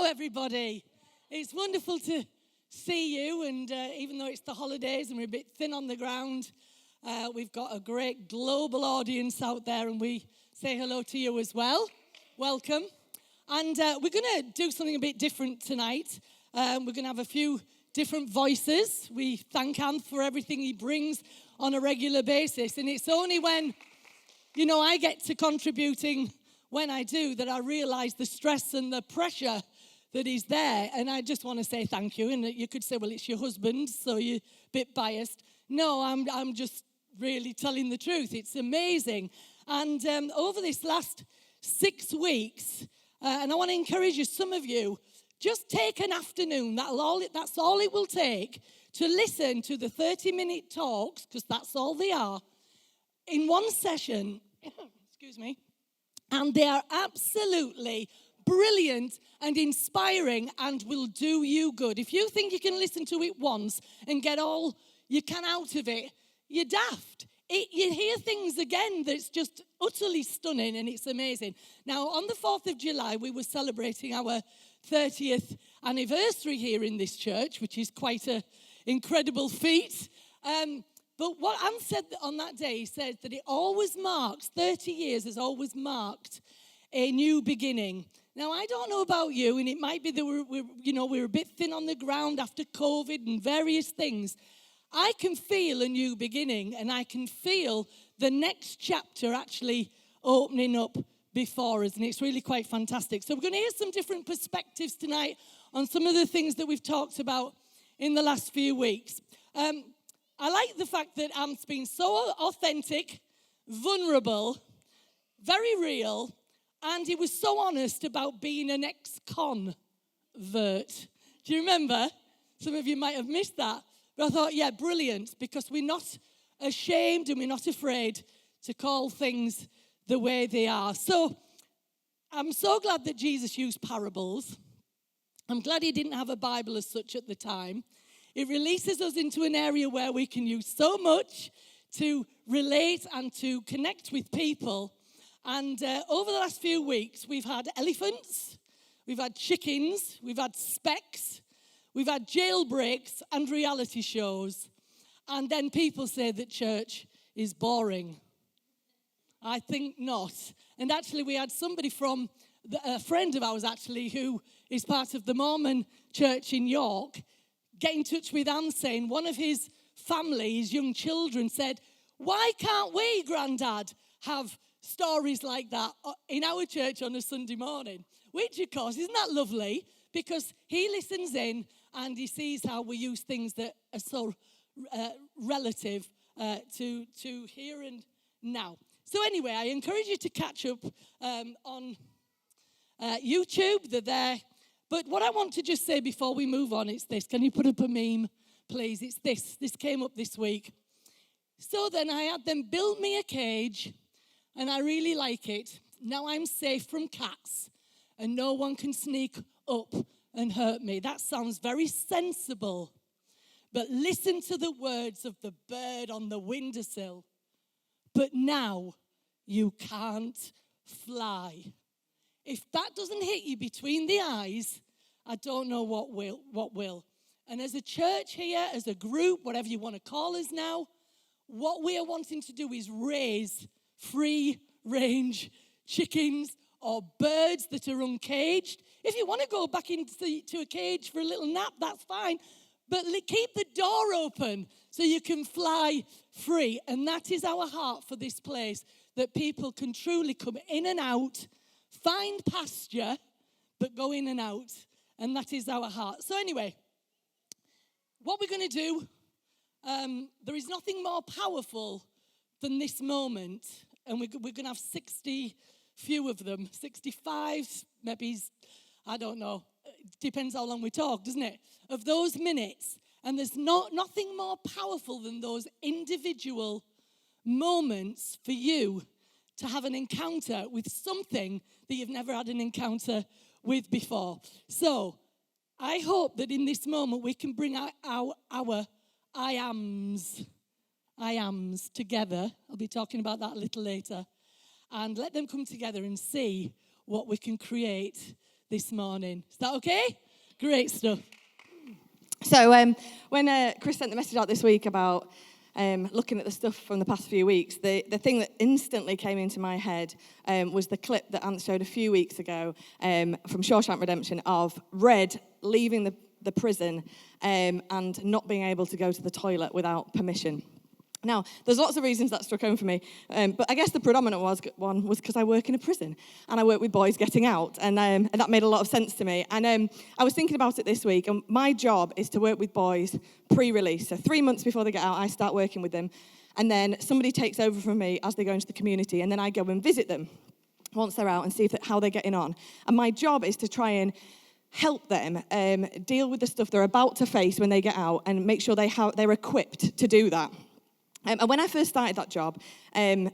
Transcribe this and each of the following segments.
everybody. It's wonderful to see you, and even though it's the holidays and we're a bit thin on the ground, we've got a great global audience out there, and we say hello to you as well. Welcome. And we're going to do something a bit different tonight. We're going to have a few different voices. We thank Anth for everything he brings on a regular basis, and it's only when, I get to contributing when I do that I realize the stress and the pressure that is there, and I just want to say thank you. And you could say, well, it's your husband, so you're a bit biased. No, I'm just really telling the truth. It's amazing. And over this last 6 weeks, and I want to encourage you, some of you, just take an afternoon. That's all it will take to listen to the 30-minute talks, because that's all they are, in one session. Excuse me. And they are absolutely brilliant and inspiring and will do you good. If you think you can listen to it once and get all you can out of it, you're daft. You hear things again that's just utterly stunning, and it's amazing. Now, on the 4th of July, we were celebrating our 30th anniversary here in this church, which is quite an incredible feat. But what Anne said on that day, he said that it always marks, 30 years has always marked a new beginning. Now, I don't know about you, and it might be that we're a bit thin on the ground after COVID and various things. I can feel a new beginning, and I can feel the next chapter actually opening up before us, and it's really quite fantastic. So we're going to hear some different perspectives tonight on some of the things that we've talked about in the last few weeks. I like the fact that Am's been so authentic, vulnerable, very real, and he was so honest about being an ex-convert. Do you remember? Some of you might have missed that. But I thought, yeah, brilliant, because we're not ashamed and we're not afraid to call things the way they are. So I'm so glad that Jesus used parables. I'm glad he didn't have a Bible as such at the time. It releases us into an area where we can use so much to relate and to connect with people. And over the last few weeks, we've had elephants, we've had chickens, we've had specs, we've had jailbreaks and reality shows. And then people say that church is boring. I think not. And actually, we had somebody from, a friend of ours actually, who is part of the Mormon church in York, get in touch with Anne saying one of his family, his young children, said, why can't we, Grandad, have stories like that in our church on a Sunday morning? Which, of course, isn't that lovely? Because he listens in and he sees how we use things that are so relative to here and now. So anyway, I encourage you to catch up on YouTube. They're there. But what I want to just say before we move on, it's this. Can you put up a meme, please? It's this. This came up this week. So then I had them build me a cage, and I really like it. Now I'm safe from cats, and no one can sneak up and hurt me. That sounds very sensible. But listen to the words of the bird on the windowsill. But now you can't fly. If that doesn't hit you between the eyes, I don't know what will. And as a church here, as a group, whatever you want to call us now, what we are wanting to do is raise free-range chickens or birds that are uncaged. If you want to go back into a cage for a little nap, that's fine. But keep the door open so you can fly free. And that is our heart for this place, that people can truly come in and out, find pasture, but go in and out. And that is our heart. So anyway, what we're going to do, there is nothing more powerful than this moment. And we're going to have 60, few of them, 65, maybe, I don't know. Depends how long we talk, doesn't it? Of those minutes. And there's nothing more powerful than those individual moments for you to have an encounter with something that you've never had an encounter with before. So I hope that in this moment we can bring our I ams together. I'll be talking about that a little later. And let them come together and see what we can create this morning. Is that okay? Great stuff. So when Chris sent the message out this week about looking at the stuff from the past few weeks, the thing that instantly came into my head was the clip that Ant showed a few weeks ago from Shawshank Redemption of Red leaving the prison and not being able to go to the toilet without permission. Now, there's lots of reasons that struck home for me, but I guess the predominant one was because I work in a prison, and I work with boys getting out, and that made a lot of sense to me. And I was thinking about it this week, and my job is to work with boys pre-release. So 3 months before they get out, I start working with them, and then somebody takes over from me as they go into the community, and then I go and visit them once they're out and see how they're getting on. And my job is to try and help them deal with the stuff they're about to face when they get out and make sure they're equipped to do that. And when I first started that job,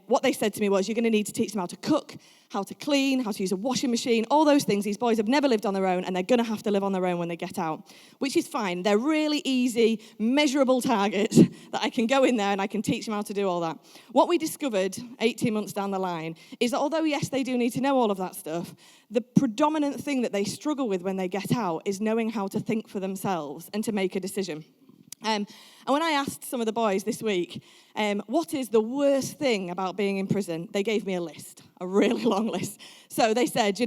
what they said to me was, you're going to need to teach them how to cook, how to clean, how to use a washing machine, all those things. These boys have never lived on their own, and they're going to have to live on their own when they get out, which is fine. They're really easy, measurable targets that I can go in there and I can teach them how to do all that. What we discovered 18 months down the line is that although, yes, they do need to know all of that stuff, the predominant thing that they struggle with when they get out is knowing how to think for themselves and to make a decision. And when I asked some of the boys this week, what is the worst thing about being in prison, they gave me a list, a really long list. So they said,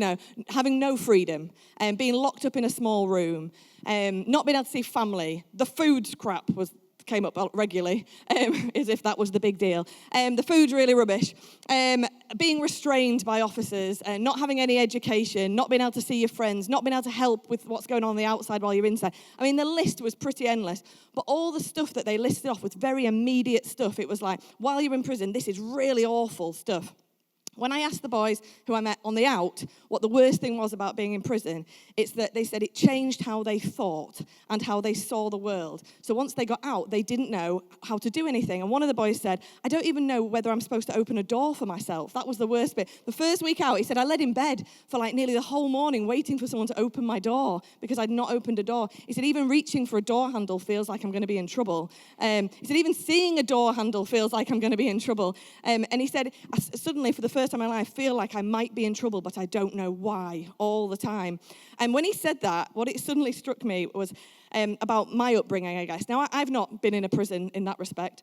having no freedom, being locked up in a small room, not being able to see family, the food crap came up regularly, as if that was the big deal. The food's really rubbish. Being restrained by officers, not having any education, not being able to see your friends, not being able to help with what's going on the outside while you're inside. I mean, the list was pretty endless. But all the stuff that they listed off was very immediate stuff. It was like, while you're in prison, this is really awful stuff. When I asked the boys who I met on the out what the worst thing was about being in prison, it's that they said it changed how they thought and how they saw the world. So once they got out, they didn't know how to do anything. And one of the boys said, I don't even know whether I'm supposed to open a door for myself. That was the worst bit. The first week out, he said, I lay in bed for like nearly the whole morning waiting for someone to open my door because I'd not opened a door. He said, even reaching for a door handle feels like I'm going to be in trouble. He said, even seeing a door handle feels like I'm going to be in trouble. And he said, suddenly for the first time in my life, I feel like I might be in trouble, but I don't know why all the time. And when he said that, what it suddenly struck me was about my upbringing, I guess. Now, I've not been in a prison in that respect.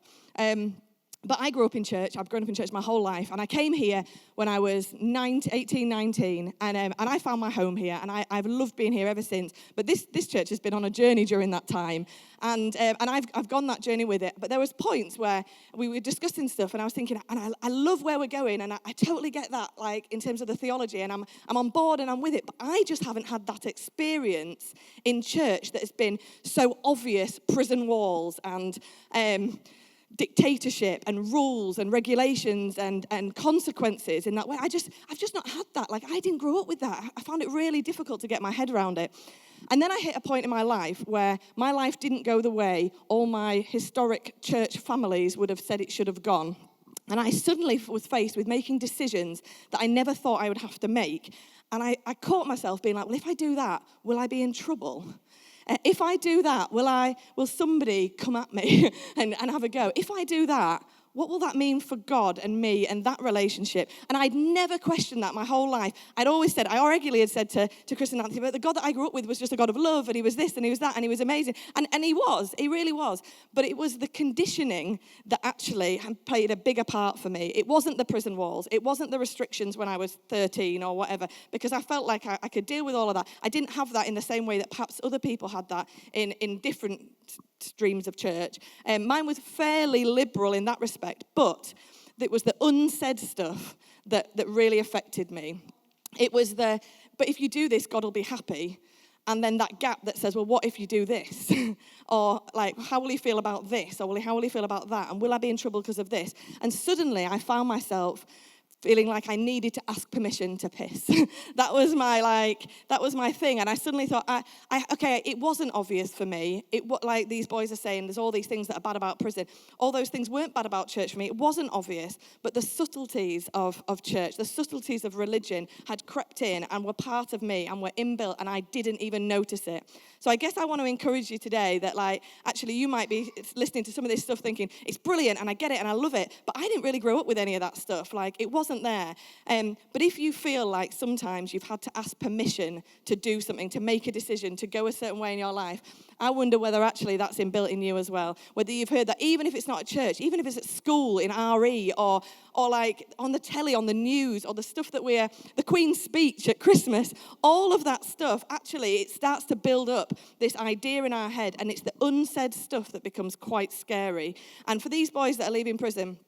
But I grew up in church. I've grown up in church my whole life. And I came here when I was 18, 19. And I found my home here. And I've loved being here ever since. But this church has been on a journey during that time. And I've gone that journey with it. But there was points where we were discussing stuff. And I was thinking, and I love where we're going. And I totally get that, like, in terms of the theology. And I'm on board and I'm with it. But I just haven't had that experience in church that has been so obvious, prison walls and dictatorship and rules and regulations and consequences in that way. I've just not had that. Like, I didn't grow up with that. I found it really difficult to get my head around it. And then I hit a point in my life where my life didn't go the way all my historic church families would have said it should have gone. And I suddenly was faced with making decisions that I never thought I would have to make. And I caught myself being like, well, if I do that, will I be in trouble? If I do that, will somebody come at me and have a go? If I do that, what will that mean for God and me and that relationship? And I'd never questioned that my whole life. I regularly had said to Chris and Anthony, but the God that I grew up with was just a God of love, and he was this and he was that, and he was amazing. And he really was. But it was the conditioning that actually played a bigger part for me. It wasn't the prison walls. It wasn't the restrictions when I was 13 or whatever, because I felt like I could deal with all of that. I didn't have that in the same way that perhaps other people had that in different streams of church. Mine was fairly liberal in that respect, but it was the unsaid stuff that really affected me. It was but if you do this, God will be happy. And then that gap that says, well, what if you do this? Or like, how will he feel about this? Or how will he feel about that? And will I be in trouble because of this? And suddenly I found myself feeling like I needed to ask permission to piss. that was my thing. And I suddenly thought, okay, it wasn't obvious for me. Like these boys are saying, there's all these things that are bad about prison. All those things weren't bad about church for me. It wasn't obvious. But the subtleties of church, the subtleties of religion had crept in and were part of me and were inbuilt, and I didn't even notice it. So I guess I want to encourage you today that, like, actually you might be listening to some of this stuff thinking, it's brilliant and I get it and I love it, but I didn't really grow up with any of that stuff. Like, it wasn't wasn't there. But if you feel like sometimes you've had to ask permission to do something, to make a decision, to go a certain way in your life, I wonder whether actually that's inbuilt in you as well. Whether you've heard that, even if it's not at church, even if it's at school in RE, or like on the telly, on the news, or the stuff that the Queen's speech at Christmas, all of that stuff, actually, it starts to build up this idea in our head, and it's the unsaid stuff that becomes quite scary. And for these boys that are leaving prison,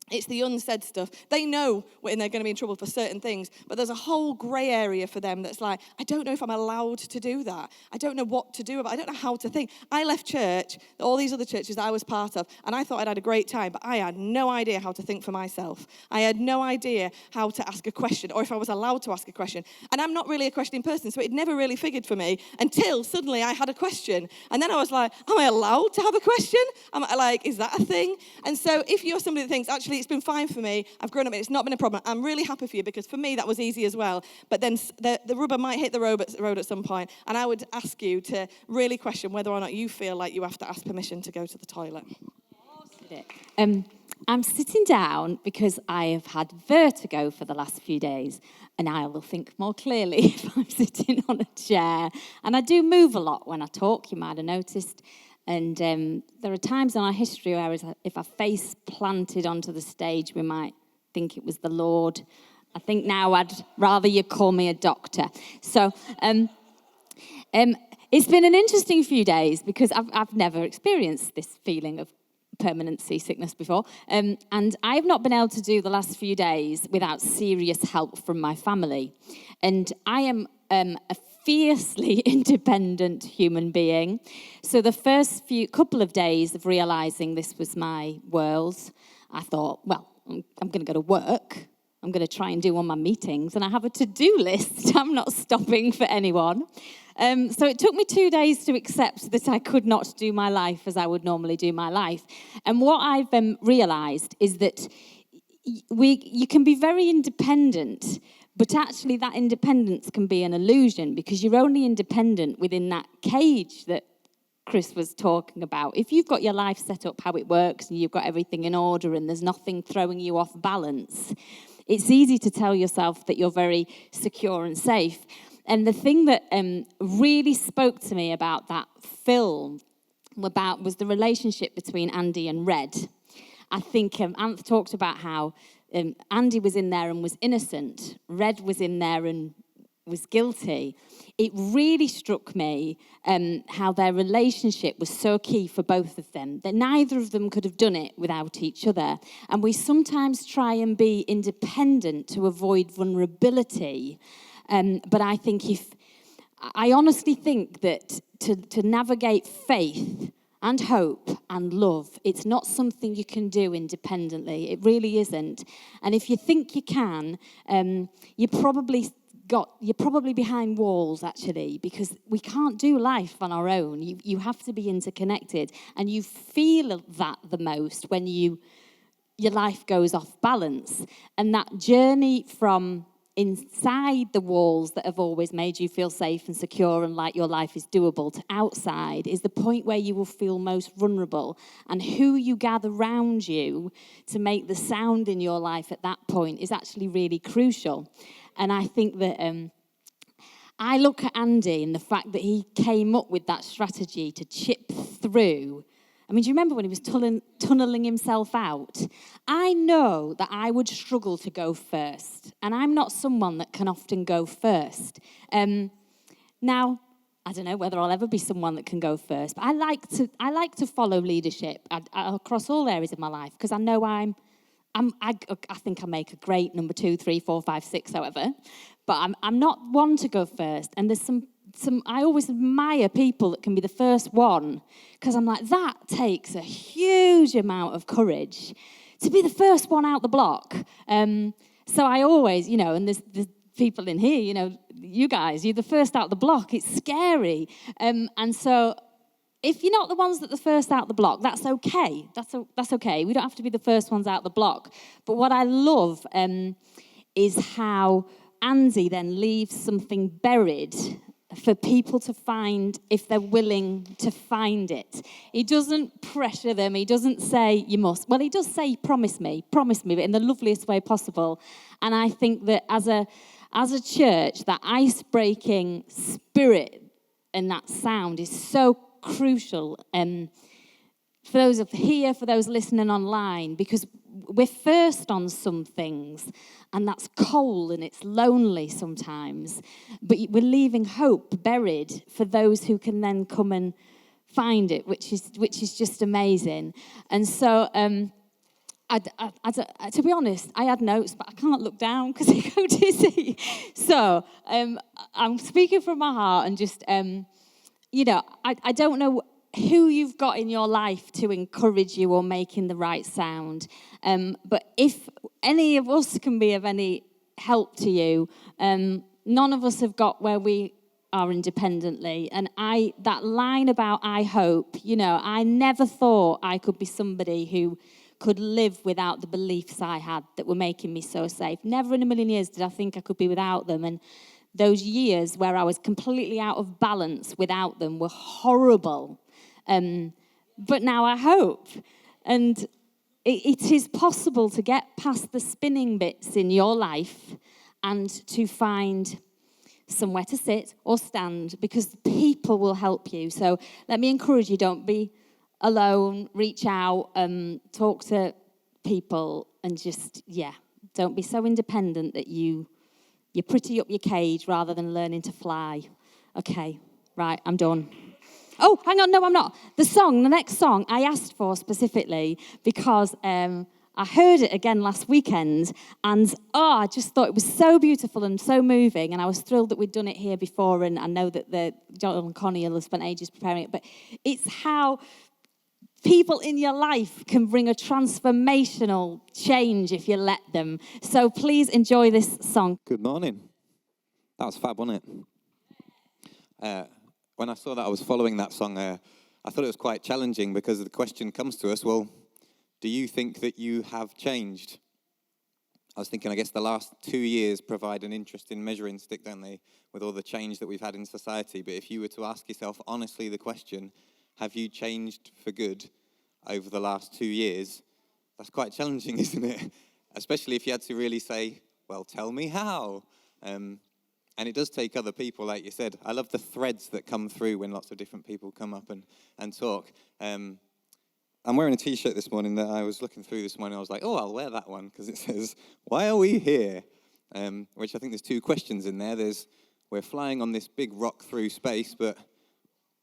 it's the unsaid stuff. They know when they're going to be in trouble for certain things, but there's a whole grey area for them that's like, I don't know if I'm allowed to do that. I don't know what to do about it. I don't know how to think. I left church, all these other churches that I was part of, and I thought I'd had a great time, but I had no idea how to think for myself. I had no idea how to ask a question, or if I was allowed to ask a question. And I'm not really a questioning person, so it never really figured for me until suddenly I had a question. And then I was like, am I allowed to have a question? Am I like, is that a thing? And so if you're somebody that thinks, actually, it's been fine for me, I've grown up, it's not been a problem, I'm really happy for you, because for me that was easy as well. But then the rubber might hit the road at some point, and I would ask you to really question whether or not you feel like you have to ask permission to go to the toilet. I'm sitting down because I have had vertigo for the last few days, and I will think more clearly if I'm sitting on a chair. And I do move a lot when I talk, you might have noticed. And there are times in our history where if I face planted onto the stage, we might think it was the Lord. I think now I'd rather you call me a doctor. So it's been an interesting few days, because I've never experienced this feeling of permanent seasickness before. And I've not been able to do the last few days without serious help from my family. And I am a fiercely independent human being. So the first couple of days of realizing this was my world, I thought, well, I'm going to go to work. I'm going to try and do all my meetings, and I have a to-do list. I'm not stopping for anyone. So it took me 2 days to accept that I could not do my life as I would normally do my life. And what I've realized is that you can be very independent, but actually that independence can be an illusion, because you're only independent within that cage that Chris was talking about. If you've got your life set up how it works, and you've got everything in order, and there's nothing throwing you off balance, it's easy to tell yourself that you're very secure and safe. And the thing that really spoke to me about that film was the relationship between Andy and Red. I think Anth talked about how Andy was in there and was innocent. Red was in there and was guilty. It really struck me how their relationship was so key for both of them, that neither of them could have done it without each other. And we sometimes try and be independent to avoid vulnerability. But I honestly think that to navigate faith and hope and love, it's not something you can do independently. It really isn't. And if you think you can, you're probably behind walls, actually, because we can't do life on our own. You have to be interconnected, and you feel that the most when your life goes off balance. And that journey from inside the walls that have always made you feel safe and secure and like your life is doable to outside is the point where you will feel most vulnerable. And who you gather around you to make the sound in your life at that point is actually really crucial. And I think that I look at Andy and the fact that he came up with that strategy to chip through. I mean, do you remember when he was tunneling himself out? I know that I would struggle to go first, and I'm not someone that can often go first. Now, I don't know whether I'll ever be someone that can go first, but I like to follow leadership across all areas of my life, because I know I think I make a great number 2, 3, 4, 5, 6, however, but I'm not one to go first. And there's some I always admire people that can be the first one, because I'm like, that takes a huge amount of courage to be the first one out the block. So I always, and there's people in here, you guys, you're the first out the block. It's scary. And so if you're not the ones that are the first out the block, that's okay. That's okay. We don't have to be the first ones out the block. But what I love is how Andy then leaves something buried for people to find if they're willing to find it. He doesn't pressure them. He doesn't say, you must. Well, he does say, promise me, but in the loveliest way possible. And I think that as a church, that ice-breaking spirit and that sound is so crucial for those here, for those listening online, because we're first on some things, and that's cold and it's lonely sometimes, but we're leaving hope buried for those who can then come and find it, which is just amazing. And so, to be honest, I had notes, but I can't look down because I go dizzy. So I'm speaking from my heart, and just I don't know who you've got in your life to encourage you or making the right sound. But if any of us can be of any help to you, none of us have got where we are independently. And that line about I hope, I never thought I could be somebody who could live without the beliefs I had that were making me so safe. Never in a million years did I think I could be without them. And those years where I was completely out of balance without them were horrible. But now I hope. And it is possible to get past the spinning bits in your life and to find somewhere to sit or stand, because people will help you. So let me encourage you, don't be alone, reach out, talk to people, and just, don't be so independent that you pretty up your cage rather than learning to fly. Okay, right, I'm done. Oh, hang on, no, I'm not. The next song, I asked for specifically because I heard it again last weekend, and I just thought it was so beautiful and so moving, and I was thrilled that we'd done it here before, and I know that John and Connie will have spent ages preparing it, but it's how people in your life can bring a transformational change if you let them. So please enjoy this song. Good morning. That was fab, wasn't it? When I saw that I was following that song, I thought it was quite challenging, because the question comes to us, well, do you think that you have changed? I was thinking, I guess the last 2 years provide an interesting measuring stick, don't they, with all the change that we've had in society. But if you were to ask yourself honestly the question, have you changed for good over the last 2 years? That's quite challenging, isn't it? Especially if you had to really say, well, tell me how. And it does take other people, like you said. I love the threads that come through when lots of different people come up and talk. I'm wearing a T-shirt this morning that I was looking through this morning. I was like, I'll wear that one, because it says, why are we here? Which I think there's 2 questions in there. We're flying on this big rock through space, but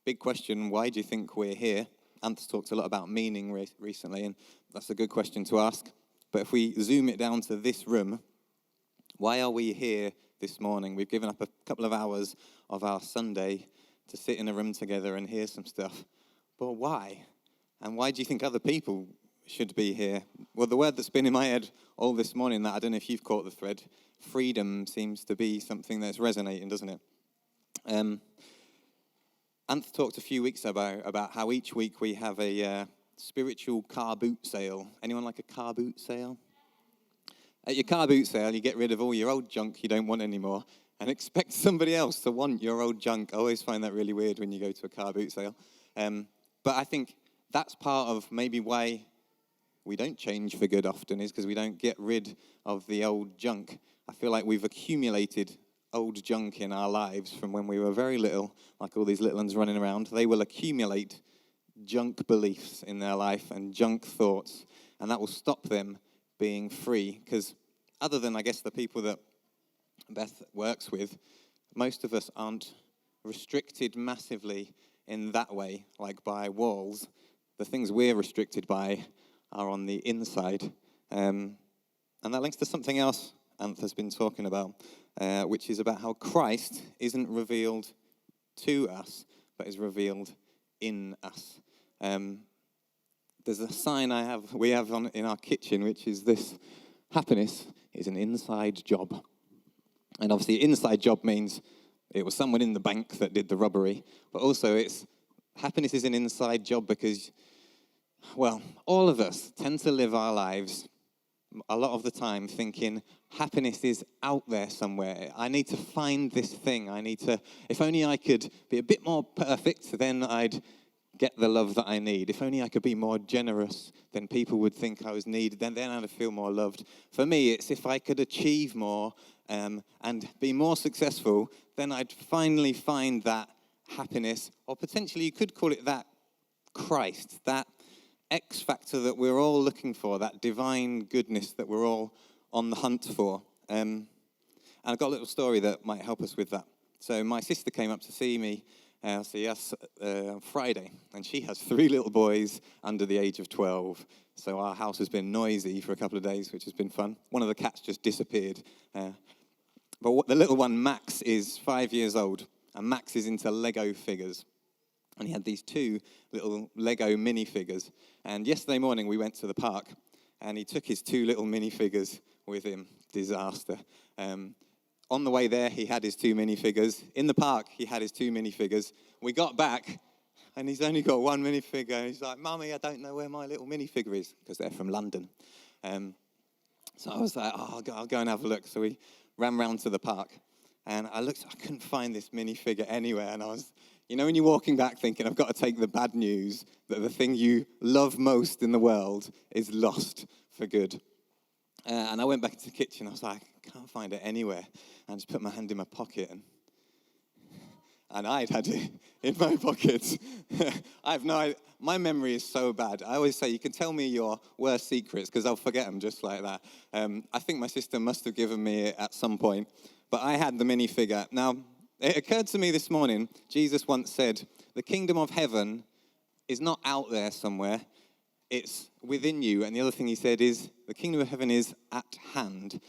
big question, why do you think we're here? Ant's talked a lot about meaning recently, and that's a good question to ask. But if we zoom it down to this room, why are we here this morning? We've given up a couple of hours of our Sunday to sit in a room together and hear some stuff. But why? And why do you think other people should be here? Well, the word that's been in my head all this morning, that I don't know if you've caught the thread, freedom seems to be something that's resonating, doesn't it? Anth talked a few weeks about how each week we have a spiritual car boot sale. Anyone like a car boot sale? At your car boot sale, you get rid of all your old junk you don't want anymore and expect somebody else to want your old junk. I always find that really weird when you go to a car boot sale. But I think that's part of maybe why we don't change for good often, is because we don't get rid of the old junk. I feel like we've accumulated old junk in our lives from when we were very little, like all these little ones running around. They will accumulate junk beliefs in their life and junk thoughts, and that will stop them being free. Because other than, I guess, the people that Beth works with, most of us aren't restricted massively in that way, like by walls. The things we're restricted by are on the inside. And that links to something else Anth has been talking about, which is about how Christ isn't revealed to us, but is revealed in us. There's a sign we have in our kitchen, which is this: happiness is an inside job. And obviously, inside job means it was someone in the bank that did the robbery, but also happiness is an inside job because, well, all of us tend to live our lives a lot of the time thinking happiness is out there somewhere. I need to find this thing. If only I could be a bit more perfect, then I'd get the love that I need. If only I could be more generous, then people would think I was needed. Then I'd feel more loved. For me, it's if I could achieve more and be more successful, then I'd finally find that happiness, or potentially you could call it that Christ, that X factor that we're all looking for, that divine goodness that we're all on the hunt for. And I've got a little story that might help us with that. So my sister came up to see me on Friday, and she has 3 little boys under the age of 12. So our house has been noisy for a couple of days, which has been fun. One of the cats just disappeared. But the little one, Max, is 5 years old, and Max is into Lego figures. And he had these 2 little Lego minifigures. And yesterday morning we went to the park, and he took his 2 little minifigures with him. Disaster. On the way there, he had his 2 minifigures. In the park, he had his 2 minifigures. We got back, and he's only got 1 minifigure. He's like, "Mummy, I don't know where my little minifigure is," because they're from London. So I was like, I'll go and have a look. So we ran round to the park, and I couldn't find this minifigure anywhere. And I was, when you're walking back thinking, I've got to take the bad news that the thing you love most in the world is lost for good. And I went back into the kitchen. I was like, I can't find it anywhere. And I just put my hand in my pocket, and I'd had it in my pocket. I have no idea. My memory is so bad. I always say, you can tell me your worst secrets, because I'll forget them just like that. I think my sister must have given me it at some point. But I had the minifigure. Now, it occurred to me this morning, Jesus once said, the kingdom of heaven is not out there somewhere. It's within you. And the other thing he said is, the kingdom of heaven is at hand.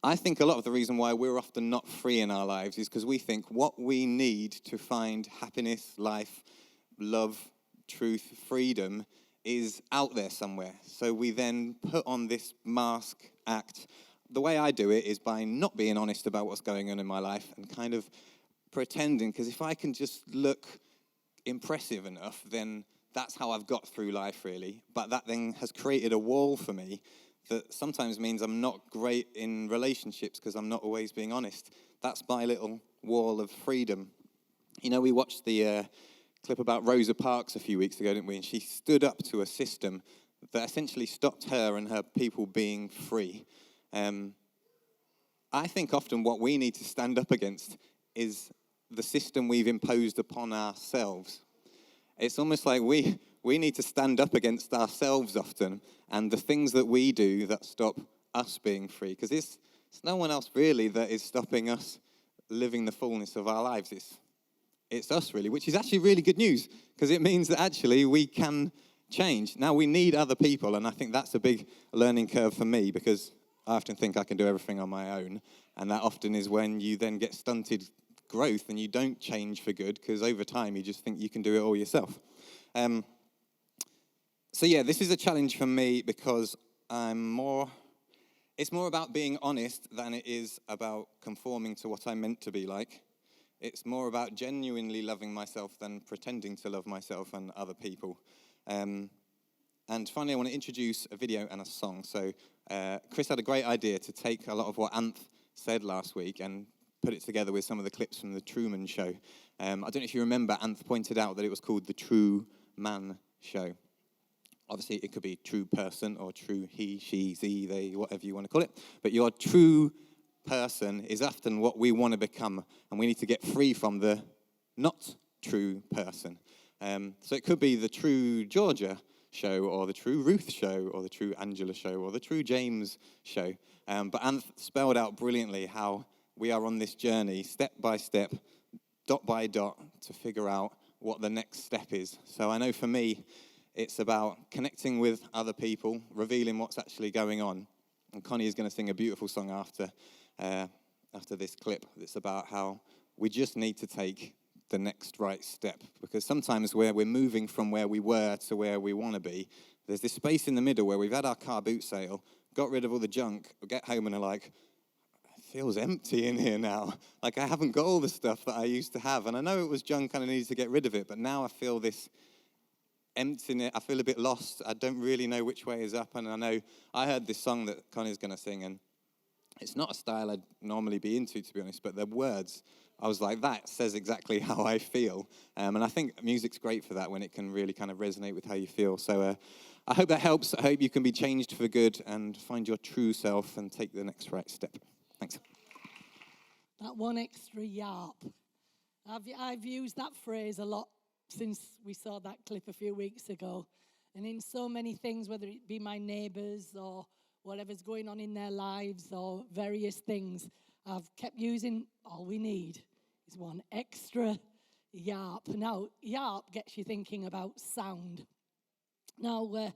I think a lot of the reason why we're often not free in our lives is because we think what we need to find happiness, life, love, truth, freedom is out there somewhere. So we then put on this mask act. The way I do it is by not being honest about what's going on in my life and kind of pretending, because if I can just look impressive enough, then that's how I've got through life, really. But that then has created a wall for me that sometimes means I'm not great in relationships because I'm not always being honest. That's my little wall of freedom. We watched the clip about Rosa Parks a few weeks ago, didn't we? And she stood up to a system that essentially stopped her and her people being free. I think often what we need to stand up against is the system we've imposed upon ourselves. It's almost like we need to stand up against ourselves often and the things that we do that stop us being free. Because it's no one else really that is stopping us living the fullness of our lives. It's us really, which is actually really good news because it means that actually we can change. Now we need other people, and I think that's a big learning curve for me because I often think I can do everything on my own, and that often is when you then get stunted growth and you don't change for good because over time you just think you can do it all yourself. So this is a challenge for me because it's more about being honest than it is about conforming to what I'm meant to be like. It's more about genuinely loving myself than pretending to love myself and other people. And finally, I want to introduce a video and a song. So Chris had a great idea to take a lot of what Anth said last week and put it together with some of the clips from the Truman Show. I don't know if you remember, Anth pointed out that it was called the True Man Show. Obviously, it could be true person or true he, she, ze, they, whatever you want to call it. But your true person is often what we want to become, and we need to get free from the not true person. So it could be the true Georgia show, or the true Ruth show, or the true Angela show, or the true James show. But Anth spelled out brilliantly how we are on this journey, step by step, dot by dot, to figure out what the next step is. So I know for me, it's about connecting with other people, revealing what's actually going on. And Connie is going to sing a beautiful song after this clip. It's about how we just need to take the next right step. Because sometimes where we're moving from where we were to where we want to be, there's this space in the middle where we've had our car boot sale, got rid of all the junk, we get home and are like, it feels empty in here now. Like I haven't got all the stuff that I used to have. And I know it was junk and I needed to get rid of it, but now I feel this empty. I feel a bit lost. I don't really know which way is up. And I know I heard this song that Connie's going to sing, and it's not a style I'd normally be into, to be honest, but the words, I was like, that says exactly how I feel. And I think music's great for that, when it can really kind of resonate with how you feel. So I hope that helps. I hope you can be changed for good and find your true self and take the next right step. Thanks. That one extra yarp. I've used that phrase a lot since we saw that clip a few weeks ago. And in so many things, whether it be my neighbours or whatever's going on in their lives or various things, I've kept using, all we need is one extra yarp. Now, yarp gets you thinking about sound. Now,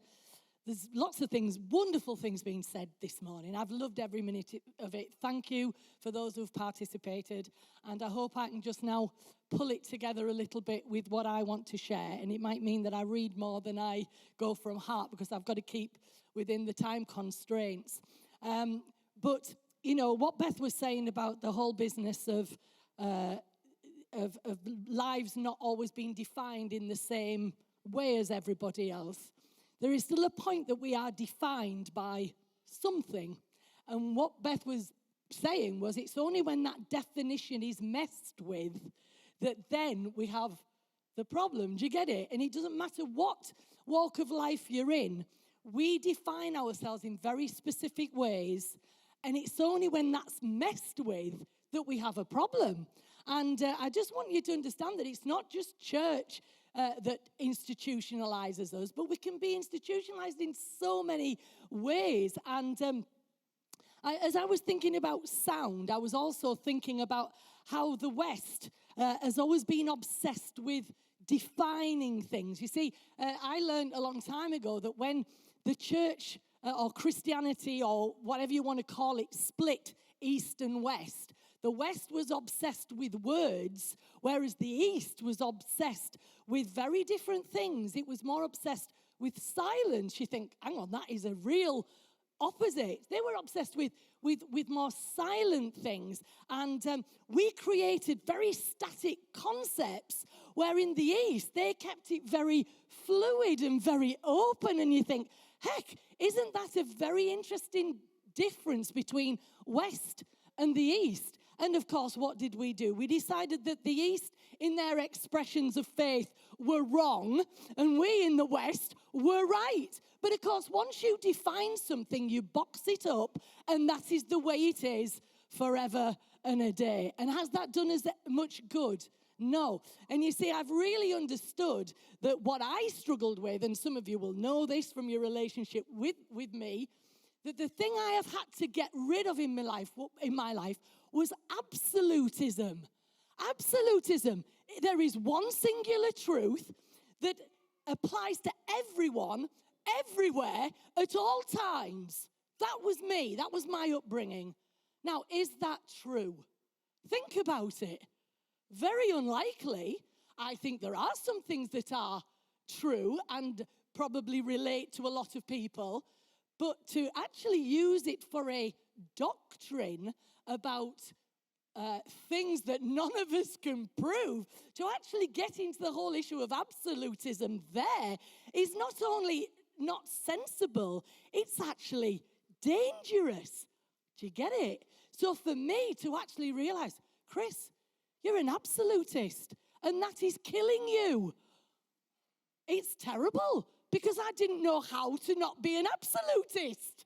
there's lots of things, wonderful things being said this morning. I've loved every minute of it. Thank you for those who've participated. And I hope I can just now pull it together a little bit with what I want to share. And it might mean that I read more than I go from heart, because I've got to keep within the time constraints. But, you know, what Beth was saying about the whole business of lives not always being defined in the same way as everybody else. There is still a point that we are defined by something. And what Beth was saying was, it's only when that definition is messed with that then we have the problem. Do you get it? And it doesn't matter what walk of life you're in, we define ourselves in very specific ways. And it's only when that's messed with that we have a problem. And I just want you to understand that it's not just church that institutionalizes us, but we can be institutionalized in so many ways. And as I was thinking about sound, I was also thinking about how the West has always been obsessed with defining things. You see, I learned a long time ago that when the church or Christianity or whatever you want to call it split East and West, the West was obsessed with words, whereas the East was obsessed with very different things. It was more obsessed with silence. You think, hang on, that is a real opposite. They were obsessed with more silent things. And we created very static concepts, where in the East, they kept it very fluid and very open. And you think, heck, isn't that a very interesting difference between West and the East? And of course, what did we do? We decided that the East, in their expressions of faith, were wrong, and we in the West were right. But of course, once you define something, you box it up, and that is the way it is forever and a day. And has that done us much good? No. And you see, I've really understood that what I struggled with, and some of you will know this from your relationship with me, that the thing I have had to get rid of in my life was absolutism. Absolutism. There is one singular truth that applies to everyone, everywhere, at all times. That was me. That was my upbringing. Now, is that true? Think about it. Very unlikely. I think there are some things that are true and probably relate to a lot of people, but to actually use it for a doctrine about things that none of us can prove, to actually get into the whole issue of absolutism there is not only not sensible, it's actually dangerous. Do you get it? So for me to actually realize, Chris, you're an absolutist, and that is killing you. It's terrible, because I didn't know how to not be an absolutist.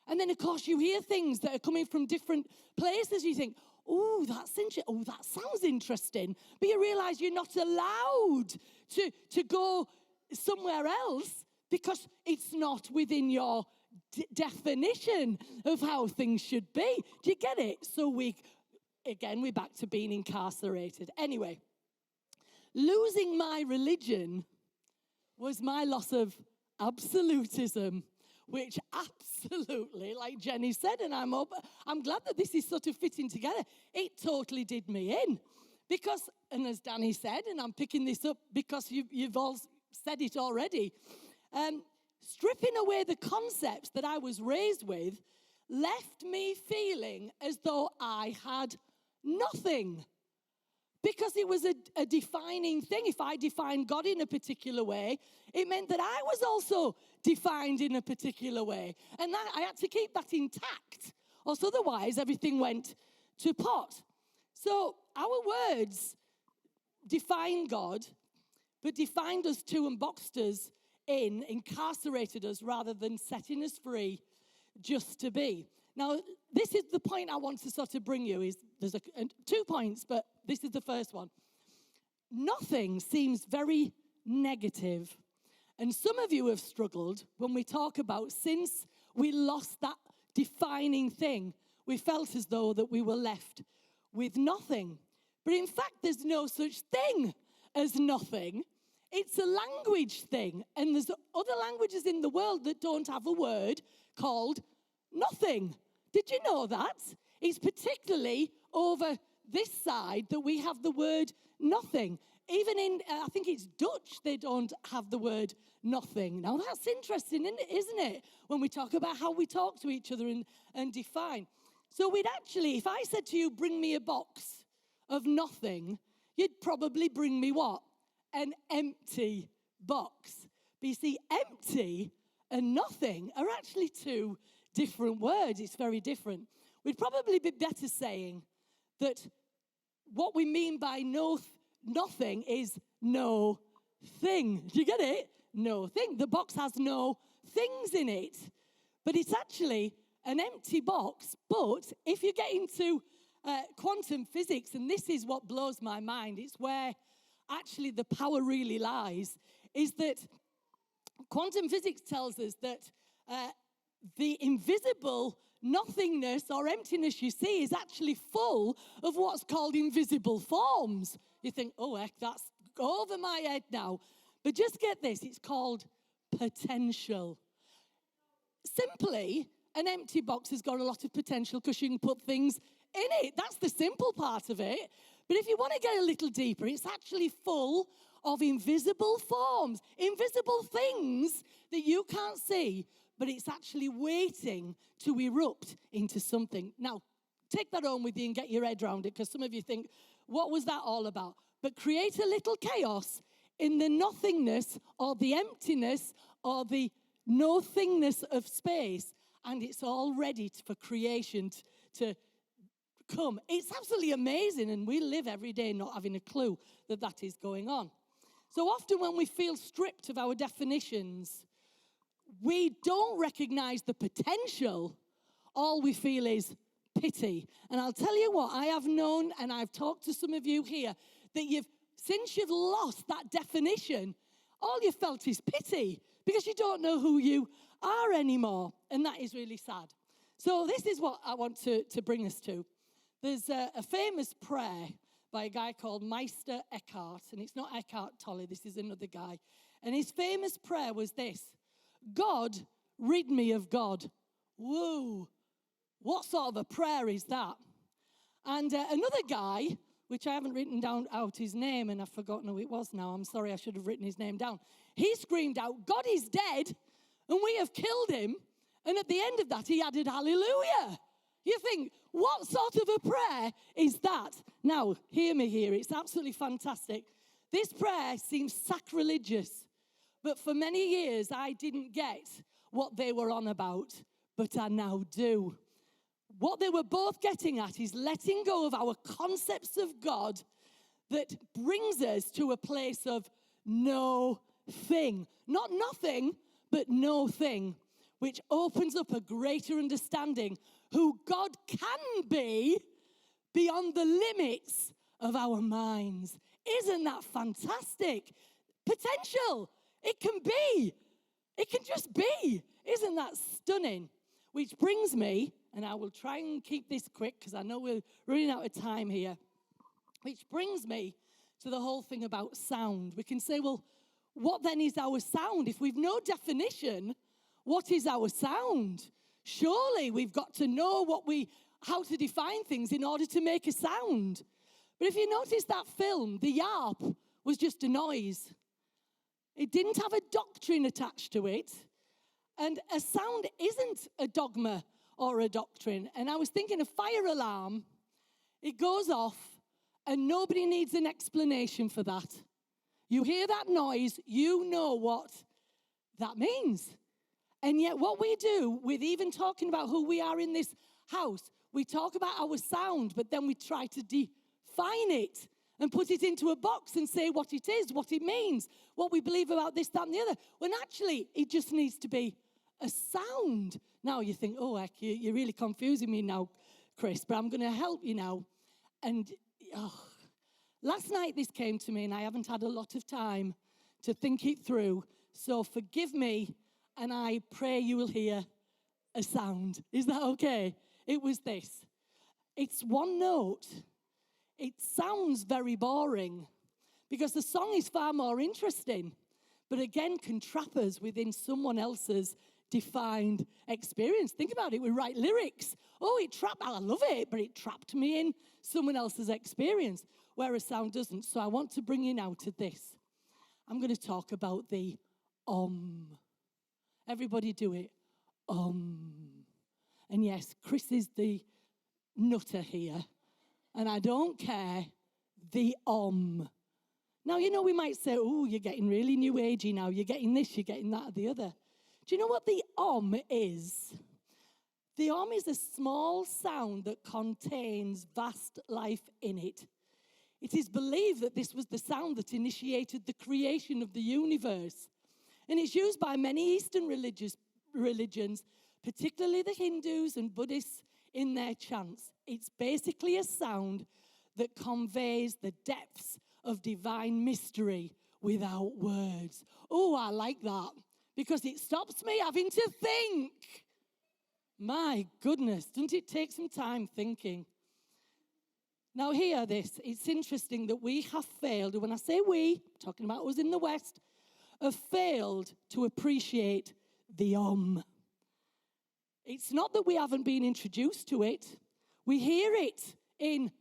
And then, of course, you hear things that are coming from different places. You think, oh, that's interesting. Oh, that sounds interesting. But you realize you're not allowed to go somewhere else because it's not within your definition of how things should be. Do you get it? So we're back to being incarcerated. Anyway, losing my religion was my loss of absolutism, which absolutely, like Jenny said, and I'm glad that this is sort of fitting together, it totally did me in. Because, and as Danny said, and I'm picking this up because you've all said it already, stripping away the concepts that I was raised with left me feeling as though I had nothing. because it was a defining thing. If I defined God in a particular way, it meant that I was also defined in a particular way. And that, I had to keep that intact, or otherwise everything went to pot. So our words define God, but defined us too and boxed us in, incarcerated us rather than setting us free just to be. Now, this is the point I want to sort of bring you. There's 2 points, but this is the first one. Nothing seems very negative. And some of you have struggled when we talk about since we lost that defining thing, we felt as though that we were left with nothing. But in fact, there's no such thing as nothing. It's a language thing. And there's other languages in the world that don't have a word called nothing. Did you know that? It's particularly over this side that we have the word nothing. Even in, I think it's Dutch, they don't have the word nothing. Now that's interesting, isn't it? When we talk about how we talk to each other and define. So we'd actually, if I said to you, bring me a box of nothing, you'd probably bring me what? An empty box. But you see, empty and nothing are actually 2 different words. It's very different. We'd probably be better saying that what we mean by nothing is no thing. Do you get it? No thing. The box has no things in it. But it's actually an empty box. But if you get into quantum physics, and this is what blows my mind, it's where actually the power really lies, is that quantum physics tells us that the invisible nothingness or emptiness you see is actually full of what's called invisible forms. You think, oh, heck, that's over my head now. But just get this, it's called potential. Simply, an empty box has got a lot of potential because you can put things in it. That's the simple part of it. But if you want to get a little deeper, it's actually full of invisible forms, invisible things that you can't see, but it's actually waiting to erupt into something. Now, take that home with you and get your head around it, because some of you think, what was that all about? But create a little chaos in the nothingness or the emptiness or the nothingness of space, and it's all ready for creation to come. It's absolutely amazing, and we live every day not having a clue that that is going on. So often when we feel stripped of our definitions, we don't recognize the potential. All we feel is pity. And I'll tell you what, I have known, and I've talked to some of you here, that since you've lost that definition, all you felt is pity because you don't know who you are anymore. And that is really sad. So this is what I want to bring us to. There's a famous prayer by a guy called Meister Eckhart, and it's not Eckhart Tolle, this is another guy. And his famous prayer was this: God, rid me of God. Whoa, what sort of a prayer is that? And another guy, which I haven't written down out his name, and I've forgotten who it was now. I'm sorry, I should have written his name down. He screamed out, God is dead, and we have killed him. And at the end of that, he added, hallelujah. You think, what sort of a prayer is that? Now, hear me here. It's absolutely fantastic. This prayer seems sacrilegious, but for many years, I didn't get what they were on about, but I now do. What they were both getting at is letting go of our concepts of God that brings us to a place of no thing. Not nothing, but no thing, which opens up a greater understanding who God can be beyond the limits of our minds. Isn't that fantastic? Potential. It can be. It can just be. Isn't that stunning? Which brings me, and I will try and keep this quick because I know we're running out of time here. Which brings me to the whole thing about sound. We can say, well, what then is our sound? If we've no definition, what is our sound? Surely we've got to know how to define things in order to make a sound. But if you notice that film, the yarp was just a noise. It didn't have a doctrine attached to it. And a sound isn't a dogma or a doctrine. And I was thinking a fire alarm, it goes off And nobody needs an explanation for that. You hear that noise, you know what that means. And yet what we do with even talking about who we are in this house, we talk about our sound, but then we try to define it and put it into a box and say what it is, what it means, what we believe about this, that, and the other. When actually, it just needs to be a sound. Now you think, oh, heck, you're really confusing me now, Chris, but I'm going to help you now. And last night this came to me, and I haven't had a lot of time to think it through. So forgive me, and I pray you will hear a sound. Is that okay? It was this. It's one note. It sounds very boring because the song is far more interesting, but again can trap us within someone else's defined experience. Think about it. We write lyrics. Oh, I love it, but it trapped me in someone else's experience, whereas sound doesn't. So I want to bring you now to this. I'm going to talk about the Everybody do it. And yes, Chris is the nutter here. And I don't care, the Now, we might say, oh, you're getting really new agey now. You're getting this, you're getting that, or the other. Do you know what the is? The is a small sound that contains vast life in it. It is believed that this was the sound that initiated the creation of the universe. And it's used by many Eastern religions, particularly the Hindus and Buddhists, in their chants. It's basically a sound that conveys the depths of divine mystery without words. Oh, I like that, because it stops me having to think. My goodness, doesn't it take some time thinking? Now hear this. It's interesting that we have failed, and when I say we, I'm talking about us in the West, have failed to appreciate the It's not that we haven't been introduced to it. We hear it in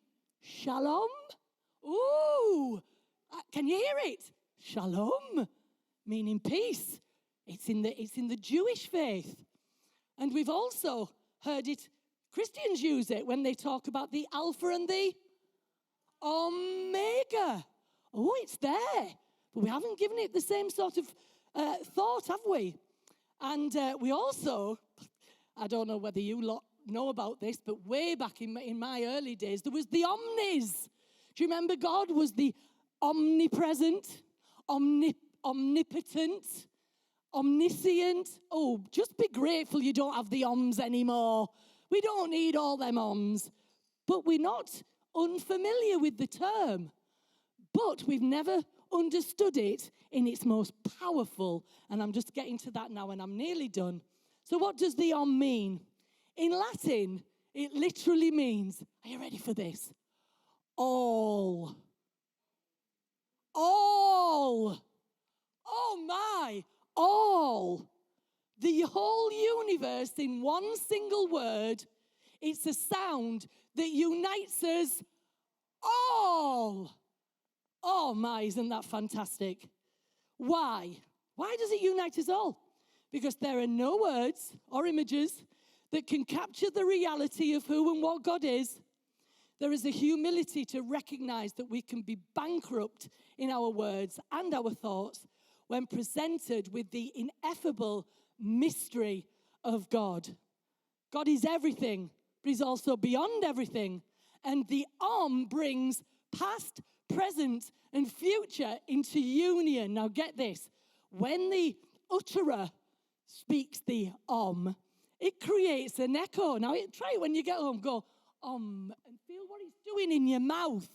shalom. Ooh, can you hear it? Shalom, meaning peace. It's in the Jewish faith. And we've also heard it, Christians use it when they talk about the Alpha and the Omega. Oh, it's there. But we haven't given it the same sort of thought, have we? And we also, I don't know whether you lot know about this, but way back in my early days, there was the omnis. Do you remember God was the omnipresent, omnipotent, omniscient? Oh, just be grateful you don't have the oms anymore. We don't need all them oms. But we're not unfamiliar with the term. But we've never understood it in its most powerful, and I'm just getting to that now, and I'm nearly done. So what does the mean? In Latin, it literally means, are you ready for this? All. All. Oh my, all. The whole universe in one single word. It's a sound that unites us all. Oh my, isn't that fantastic? Why? Why does it unite us all? Because there are no words or images that can capture the reality of who and what God is. There is a humility to recognize that we can be bankrupt in our words and our thoughts when presented with the ineffable mystery of God. God is everything, but he's also beyond everything. And the brings past, present, and future into union. Now get this. When the utterer speaks the it creates an echo. Now try it when you get home. Go, and feel what it's doing in your mouth.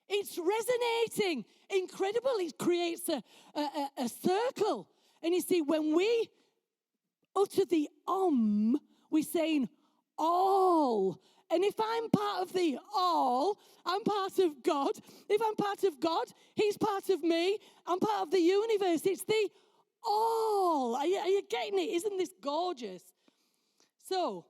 It's resonating. Incredible. It creates a circle. And you see, when we utter the we're saying all. And if I'm part of the all, I'm part of God. If I'm part of God, he's part of me. I'm part of the universe. It's the all. Are you getting it? Isn't this gorgeous? So,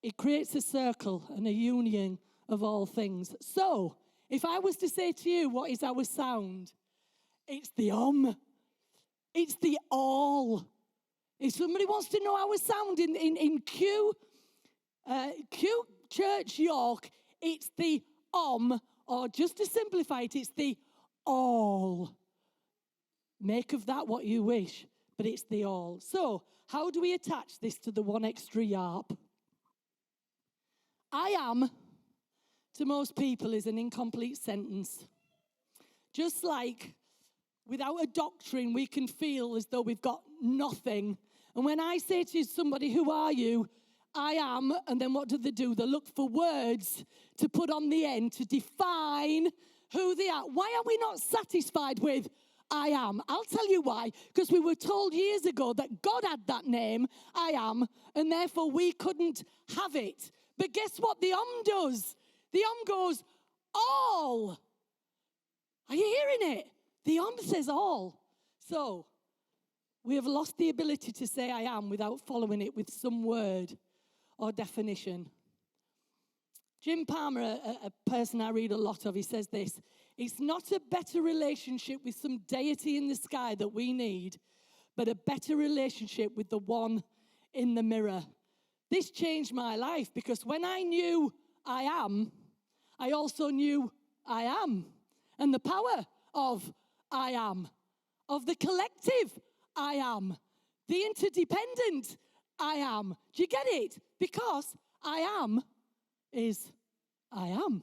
it creates a circle and a union of all things. So, if I was to say to you, what is our sound? It's the It's the all. If somebody wants to know our sound in QChurch York, it's the Or just to simplify it, it's the all. Make of that what you wish, but it's the all. So, how do we attach this to the one extra yarp? I am, to most people, is an incomplete sentence. Just like without a doctrine, we can feel as though we've got nothing. And when I say to somebody, who are you? I am, and then what do? They look for words to put on the end to define who they are. Why are we not satisfied with I am? I'll tell you why. Because we were told years ago that God had that name, I am, and therefore we couldn't have it. But guess what the does? The goes, all. Are you hearing it? The says all. So, we have lost the ability to say I am without following it with some word or definition. Jim Palmer, a person I read a lot of, he says this: it's not a better relationship with some deity in the sky that we need, but a better relationship with the one in the mirror. This changed my life because when I knew I am, I also knew I am. And the power of I am, of the collective I am, the interdependent I am. Do you get it? Because I am is I am.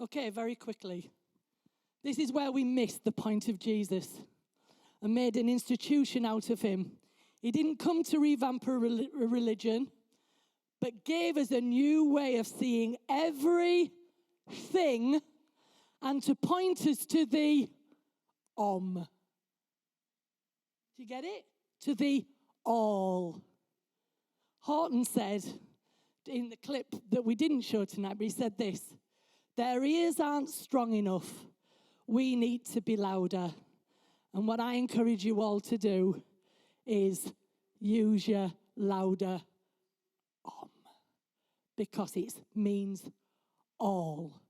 Okay, very quickly. This is where we missed the point of Jesus and made an institution out of him. He didn't come to revamp a religion, but gave us a new way of seeing everything and to point us to the Do you get it? To the all. Horton said in the clip that we didn't show tonight, but he said this: their ears aren't strong enough. We need to be louder. And what I encourage you all to do is use your louder because it means all.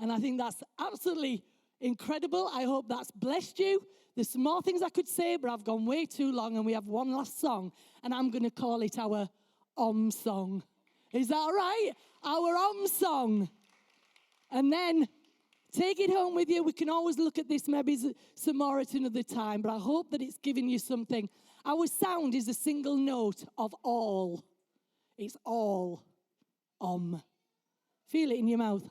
And I think that's absolutely incredible. I hope that's blessed you. There's some more things I could say, but I've gone way too long, and we have one last song, and I'm going to call it our song. Is that all right? Our song. And then take it home with you. We can always look at this maybe some more at another time, but I hope that it's given you something. Our sound is a single note of all. It's all. Feel it in your mouth.